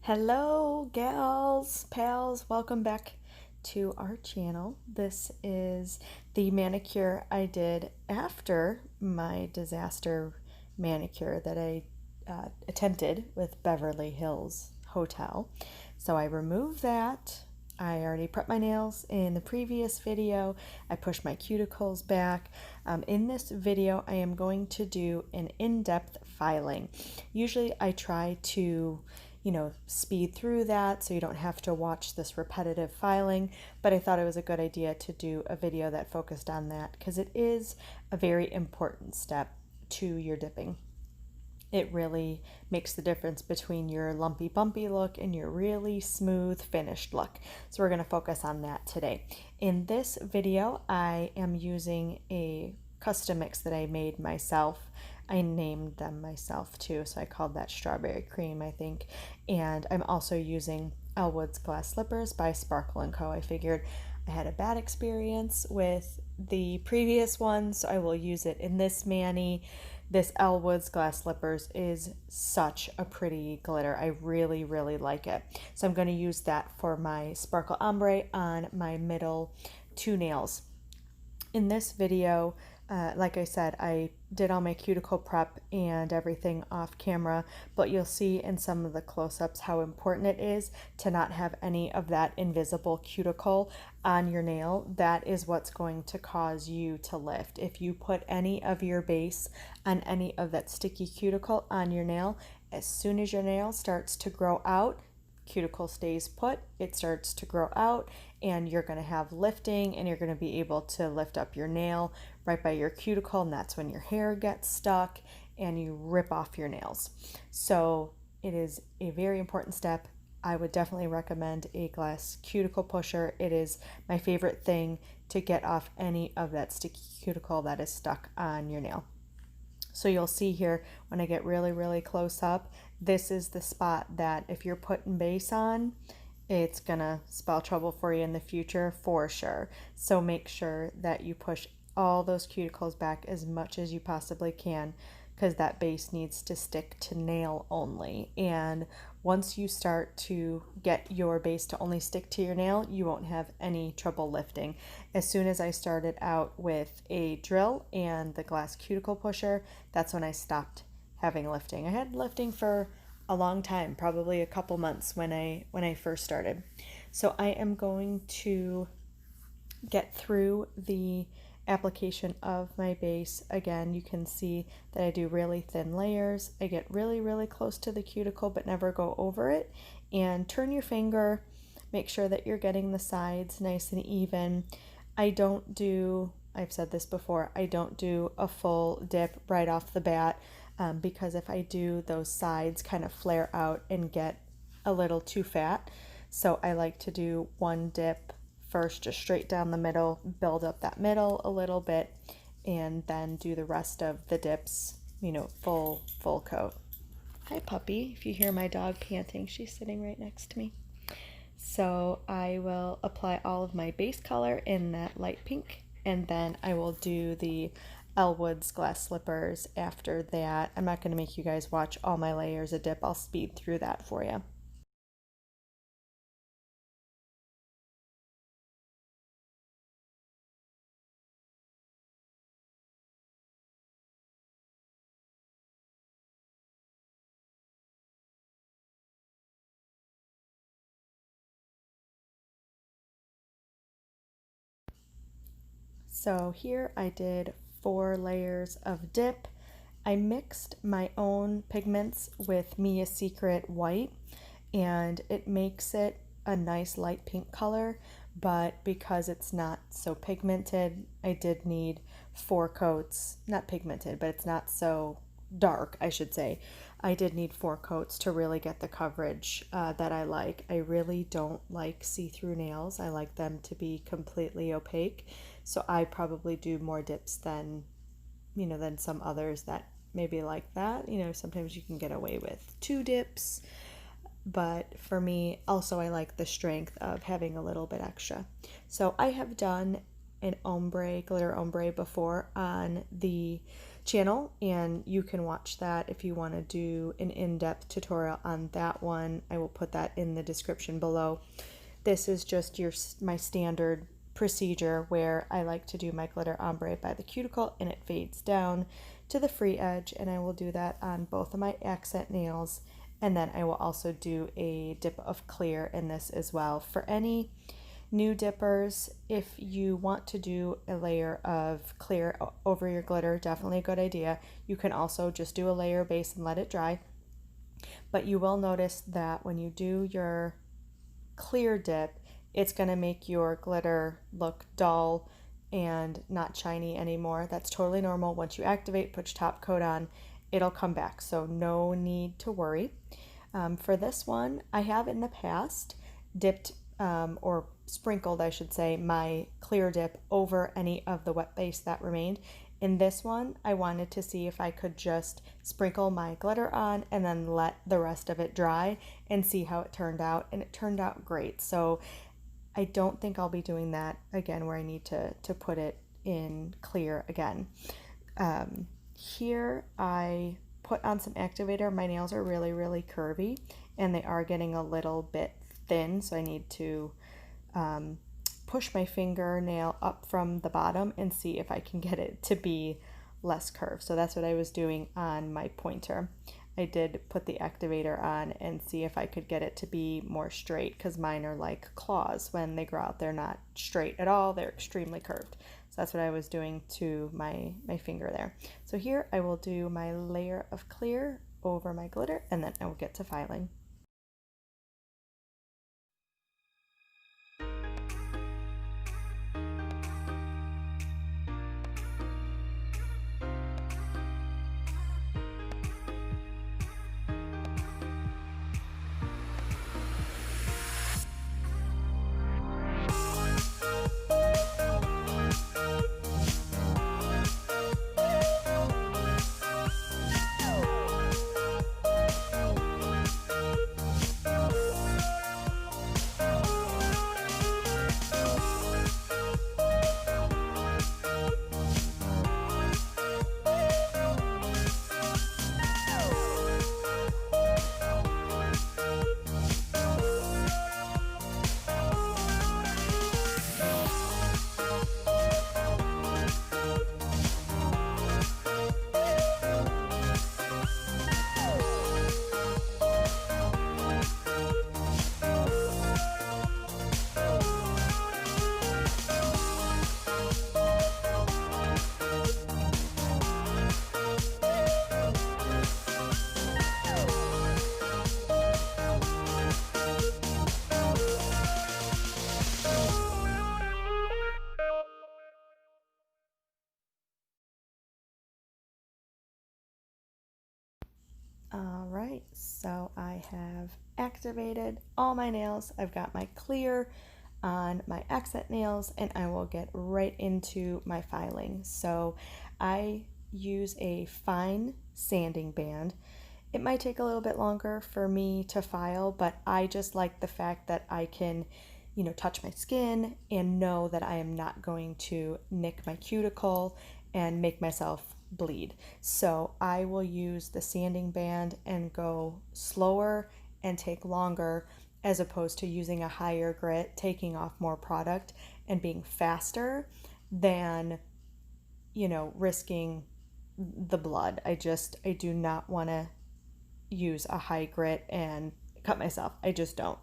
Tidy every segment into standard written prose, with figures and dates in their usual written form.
Hello, gals, pals, welcome back to our channel. This is the manicure I did after my disaster manicure that I attempted with Beverly Hills Hotel. So I removed that. I already prepped my nails in the previous video. I pushed my cuticles back. In this video, I am going to do an in-depth filing. Usually I try to speed through that so you don't have to watch this repetitive filing, but I thought it was a good idea to do a video that focused on that because it is a very important step to your dipping. It really makes the difference between your lumpy bumpy look and your really smooth finished look. So we're going to focus on that today. In this video, I am using a custom mix that I made myself. I named them myself too, so I called that strawberry cream, I think. And I'm also using Elle's glass slippers by Sparkle & Co. I figured I had a bad experience with the previous one, so I will use it in this mani. This Elle's glass slippers is such a pretty glitter. I really, really like it. So I'm going to use that for my Sparkle Ombre on my middle two nails. In this video, like I said, I did all my cuticle prep and everything off camera, but you'll see in some of the close-ups how important it is to not have any of that invisible cuticle on your nail. That is what's going to cause you to lift. If you put any of your base on any of that sticky cuticle on your nail, as soon as your nail starts to grow out, cuticle stays put, it starts to grow out, and you're going to have lifting, and you're going to be able to lift up your nail right by your cuticle, and that's when your hair gets stuck and you rip off your nails. So it is a very important step. I would definitely recommend a glass cuticle pusher. It is my favorite thing to get off any of that sticky cuticle that is stuck on your nail. So you'll see here when I get really, really close up, this is the spot that if you're putting base on, it's gonna spell trouble for you in the future for sure. So make sure that you push all those cuticles back as much as you possibly can, because that base needs to stick to nail only. And once you start to get your base to only stick to your nail, you won't have any trouble lifting. As soon as I started out with a drill and the glass cuticle pusher, that's when I stopped having lifting. I had lifting for a long time, probably a couple months when I first started. So I am going to get through the application of my base. Again, you can see that I do really thin layers. I get really, really close to the cuticle but never go over it. And turn your finger, make sure that you're getting the sides nice and even. I don't do, I've said this before, I don't do a full dip right off the bat because if I do, those sides kind of flare out and get a little too fat. So I like to do one dip first, just straight down the middle, build up that middle a little bit, and then do the rest of the dips, full coat. Hi puppy, if you hear my dog panting, she's sitting right next to me. So I will apply all of my base color in that light pink, and then I will do the Elle's glass slippers after that. I'm not going to make you guys watch all my layers of dip. I'll speed through that for you. So here I did 4 layers of dip. I mixed my own pigments with Mia Secret white, and it makes it a nice light pink color, but because it's not so pigmented, I did need 4 coats. Not pigmented, but it's not so dark, I should say. I did need 4 coats to really get the coverage that I like. I really don't like see-through nails. I like them to be completely opaque. So I probably do more dips than, than some others that maybe like that. Sometimes you can get away with 2 dips. But for me, also I like the strength of having a little bit extra. So I have done an ombre, glitter ombre before on the channel, and you can watch that if you want to do an in-depth tutorial on that one. I will put that in the description below. This is just my standard procedure where I like to do my glitter ombre by the cuticle, and it fades down to the free edge, and I will do that on both of my accent nails, and then I will also do a dip of clear in this as well. For any new dippers, if you want to do a layer of clear over your glitter, definitely a good idea. You can also just do a layer base and let it dry, but you will notice that when you do your clear dip, it's going to make your glitter look dull and not shiny anymore. That's totally normal. Once you activate, put your top coat on, it'll come back, so no need to worry. For this one, I have in the past dipped or sprinkled, I should say, my clear dip over any of the wet base that remained. In this one, I wanted to see if I could just sprinkle my glitter on and then let the rest of it dry and see how it turned out, and it turned out great. So I don't think I'll be doing that again where I need to put it in clear again. Here I put on some activator. My nails are really, really curvy, and they are getting a little bit thin, so I need to push my fingernail up from the bottom and see if I can get it to be less curved. So that's what I was doing on my pointer. I did put the activator on and see if I could get it to be more straight, because mine are like claws. When they grow out, they're not straight at all. They're extremely curved. So that's what I was doing to my finger there. So here I will do my layer of clear over my glitter, and then I will get to filing. All right, so I have activated all my nails. I've got my clear on my accent nails, and I will get right into my filing. So I use a fine sanding band. It might take a little bit longer for me to file, but I just like the fact that I can, touch my skin and know that I am not going to nick my cuticle and make myself bleed. So I will use the sanding band and go slower and take longer, as opposed to using a higher grit, taking off more product and being faster than, risking the blood. I do not want to use a high grit and cut myself. I just don't.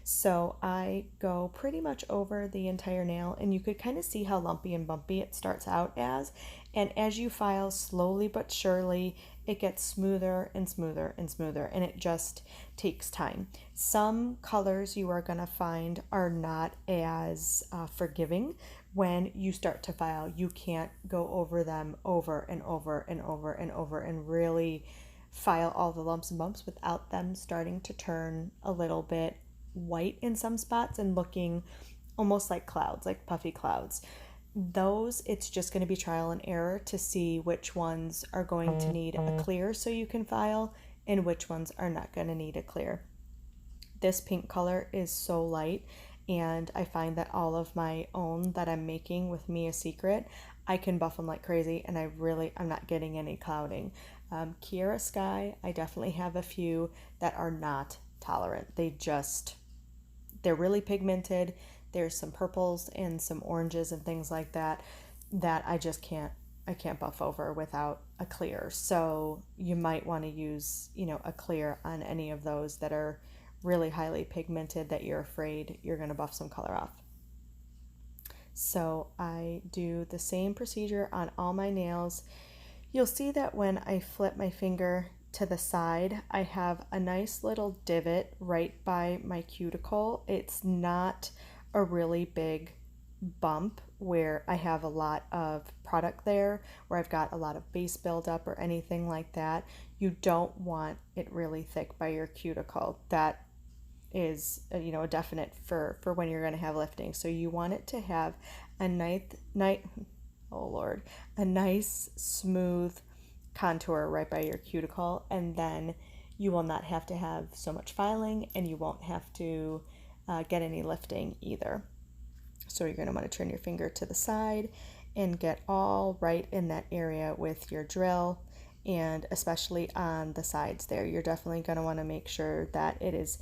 So I go pretty much over the entire nail, and you could kind of see how lumpy and bumpy it starts out as. And as you file slowly but surely, it gets smoother and smoother and smoother, and it just takes time. Some colors you are going to find are not as forgiving when you start to file. You can't go over them over and over and over and over and really file all the lumps and bumps without them starting to turn a little bit white in some spots and looking almost like clouds, like puffy clouds. Those, it's just going to be trial and error to see which ones are going to need a clear so you can file and which ones are not going to need a clear. This pink color is so light, and I find that all of my own that I'm making with Mia Secret, I can buff them like crazy, and I'm not getting any clouding. Kiara Sky, I definitely have a few that are not tolerant. They're really pigmented. There's some purples and some oranges and things like that that I can't buff over without a clear. So you might want to use, a clear on any of those that are really highly pigmented that you're afraid you're going to buff some color off. So I do the same procedure on all my nails. You'll see that when I flip my finger to the side, I have a nice little divot right by my cuticle. It's not a really big bump where I have a lot of product there, where I've got a lot of base buildup or anything like that. You don't want it really thick by your cuticle. That is a definite for when you're going to have lifting. So you want it to have a a nice smooth contour right by your cuticle, and then you will not have to have so much filing, and you won't have to get any lifting either. So you're going to want to turn your finger to the side and get all right in that area with your drill, and especially on the sides there, you're definitely going to want to make sure that it is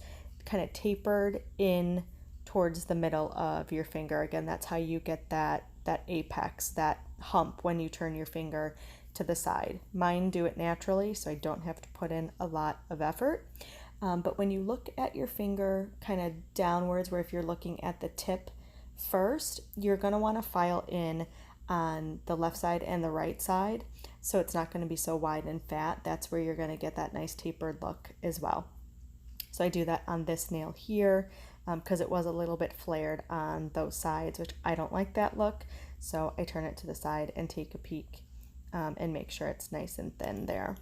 kind of tapered in towards the middle of your finger. Again, that's how you get that apex, that hump when you turn your finger to the side. Mine do it naturally, so I don't have to put in a lot of effort. But when you look at your finger kind of downwards, where if you're looking at the tip first, you're going to want to file in on the left side and the right side, so it's not going to be so wide and fat. That's where you're going to get that nice tapered look as well. So I do that on this nail here because it was a little bit flared on those sides, which I don't like that look. So I turn it to the side and take a peek and make sure it's nice and thin there.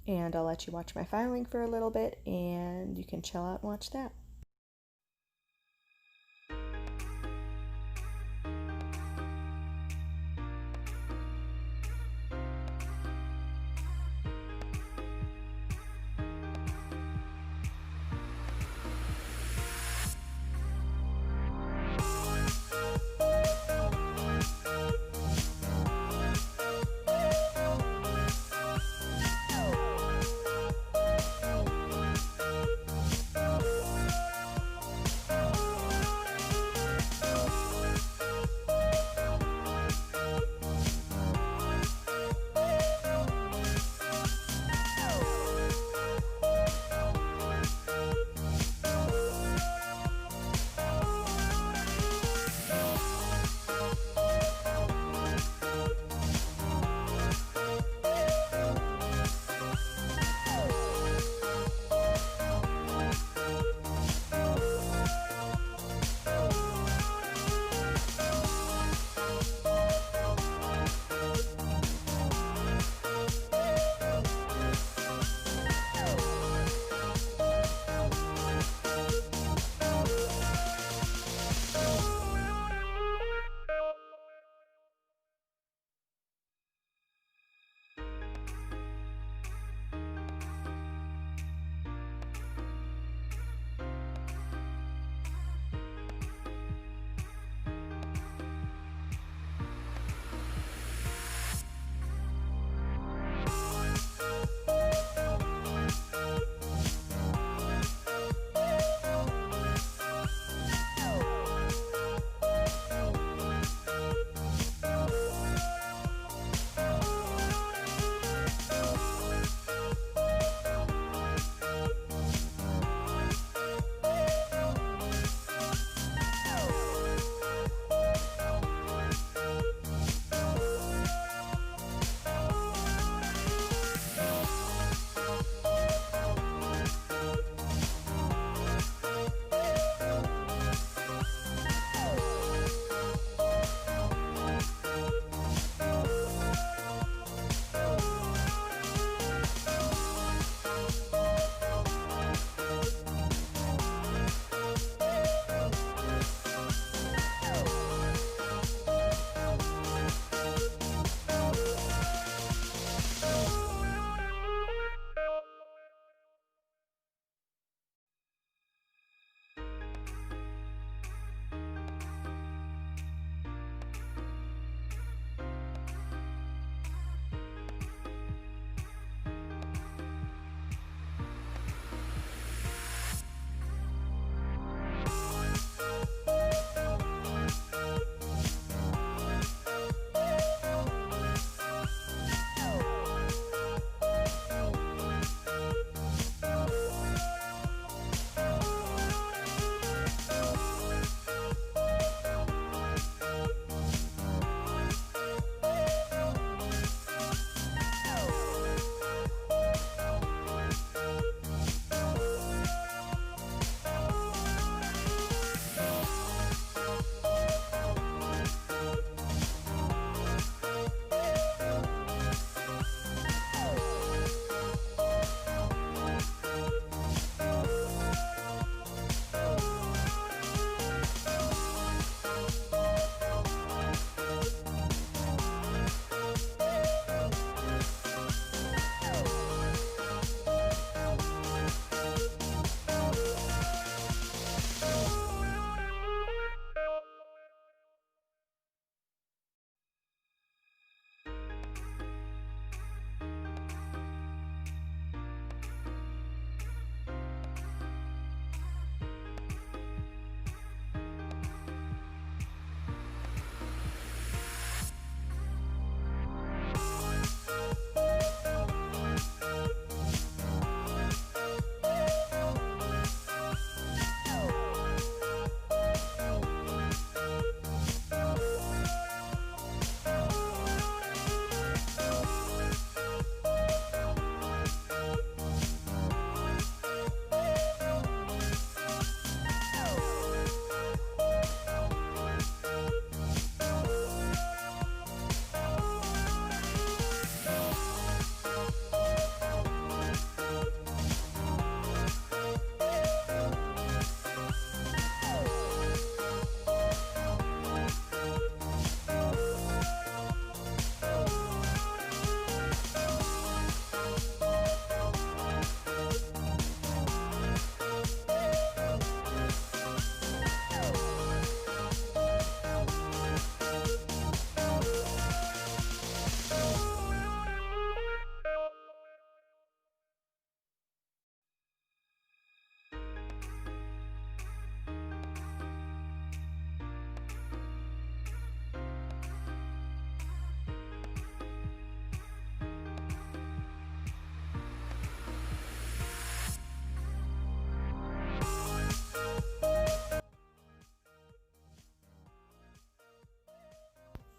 And I'll let you watch my filing for a little bit, and you can chill out and watch that.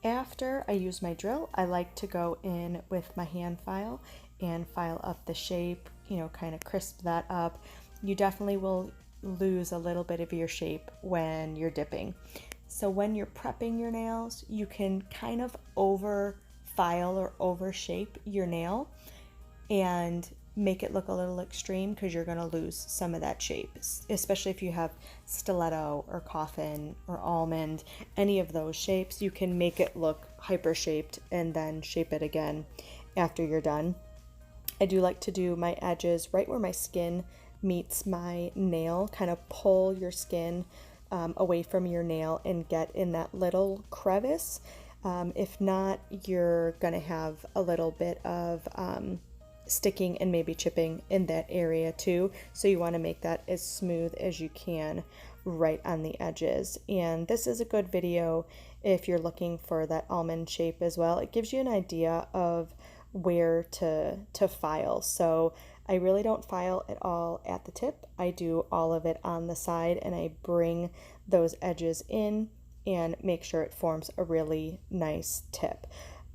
After I use my drill, I like to go in with my hand file and file up the shape, you know, kind of crisp that up. You definitely will lose a little bit of your shape when you're dipping. So when you're prepping your nails, you can kind of over file or over shape your nail and make it look a little extreme because you're going to lose some of that shape, especially if you have stiletto or coffin or almond, any of those shapes. You can make it look hyper shaped and then shape it again after you're done. I do like to do my edges right where my skin meets my nail, kind of pull your skin away from your nail and get in that little crevice. If not, you're going to have a little bit of sticking and maybe chipping in that area too. So you want to make that as smooth as you can right on the edges. And this is a good video if you're looking for that almond shape as well. It gives you an idea of where to file. So I really don't file at all at the tip. I do all of it on the side, and I bring those edges in and make sure it forms a really nice tip.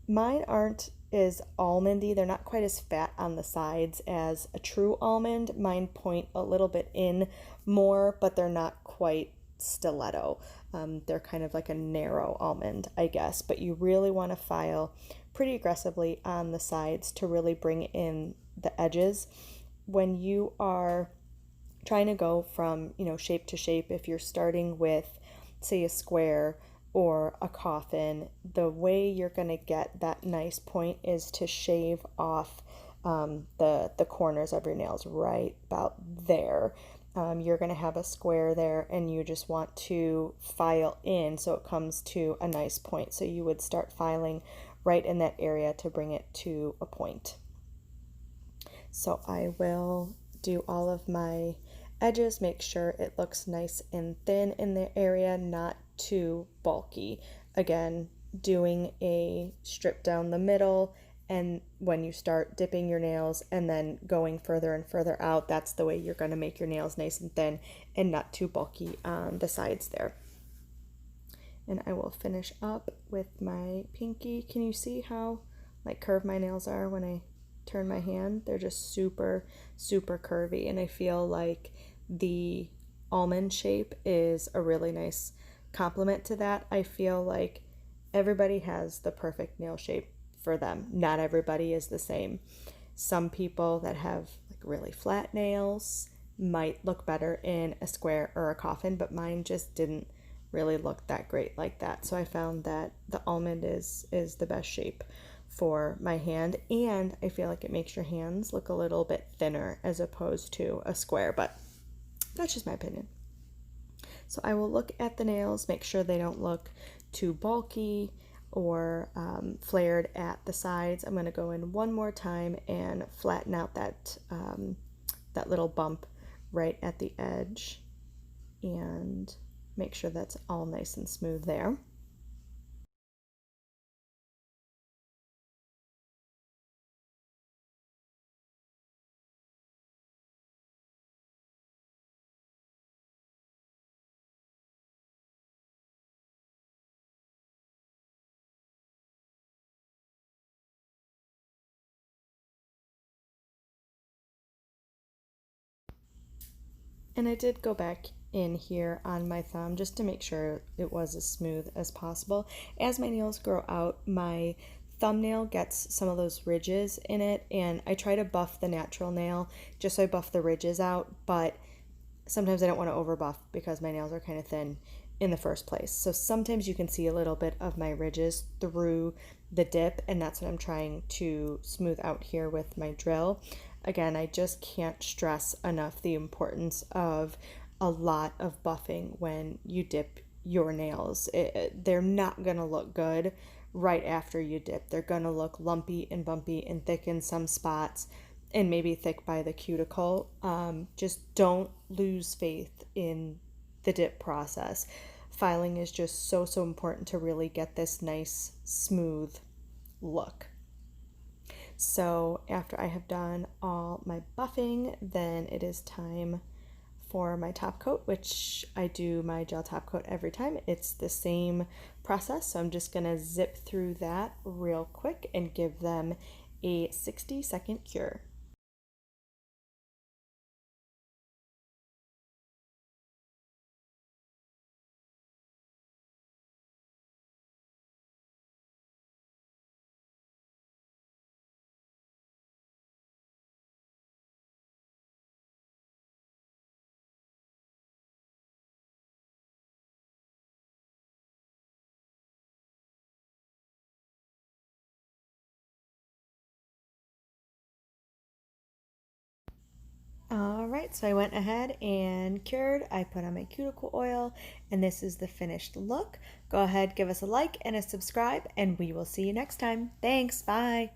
Mine aren't as almondy. They're not quite as fat on the sides as a true almond. Mine point a little bit in more, but they're not quite stiletto. They're kind of like a narrow almond, I guess, but you really want to file pretty aggressively on the sides to really bring in the edges. When you are trying to go from, you know, shape to shape, if you're starting with, say, a square or a coffin, the way you're going to get that nice point is to shave off the corners of your nails right about there. You're going to have a square there, and you just want to file in so it comes to a nice point. So you would start filing right in that area to bring it to a point. So I will do all of my edges, make sure it looks nice and thin in the area, not too bulky. Again, doing a strip down the middle, and when you start dipping your nails and then going further and further out, that's the way you're going to make your nails nice and thin and not too bulky on the sides there. And I will finish up with my pinky. Can you see how like curved my nails are when I turn my hand? They're just super, super curvy, and I feel like the almond shape is a really nice complement to that. I feel like everybody has the perfect nail shape for them. Not everybody is the same. Some people that have like really flat nails might look better in a square or a coffin, but mine just didn't really look that great like that. So I found that the almond is the best shape for my hand, and I feel like it makes your hands look a little bit thinner as opposed to a square, but that's just my opinion. So I will look at the nails, make sure they don't look too bulky or flared at the sides. I'm going to go in one more time and flatten out that little bump right at the edge and make sure that's all nice and smooth there. And I did go back in here on my thumb just to make sure it was as smooth as possible. As my nails grow out, my thumbnail gets some of those ridges in it, and I try to buff the natural nail just so I buff the ridges out, but sometimes I don't want to over buff because my nails are kind of thin in the first place. So sometimes you can see a little bit of my ridges through the dip, and that's what I'm trying to smooth out here with my drill. Again, I just can't stress enough the importance of a lot of buffing when you dip your nails. They're not going to look good right after you dip. They're going to look lumpy and bumpy and thick in some spots and maybe thick by the cuticle. Just don't lose faith in the dip process. Filing is just so important to really get this nice, smooth look. So after I have done all my buffing, then it is time for my top coat, which I do my gel top coat every time. It's the same process, so I'm just gonna zip through that real quick and give them a 60-second cure. All right, so I went ahead and cured. I put on my cuticle oil, and this is the finished look. Go ahead, give us a like and a subscribe, and we will see you next time. Thanks, bye.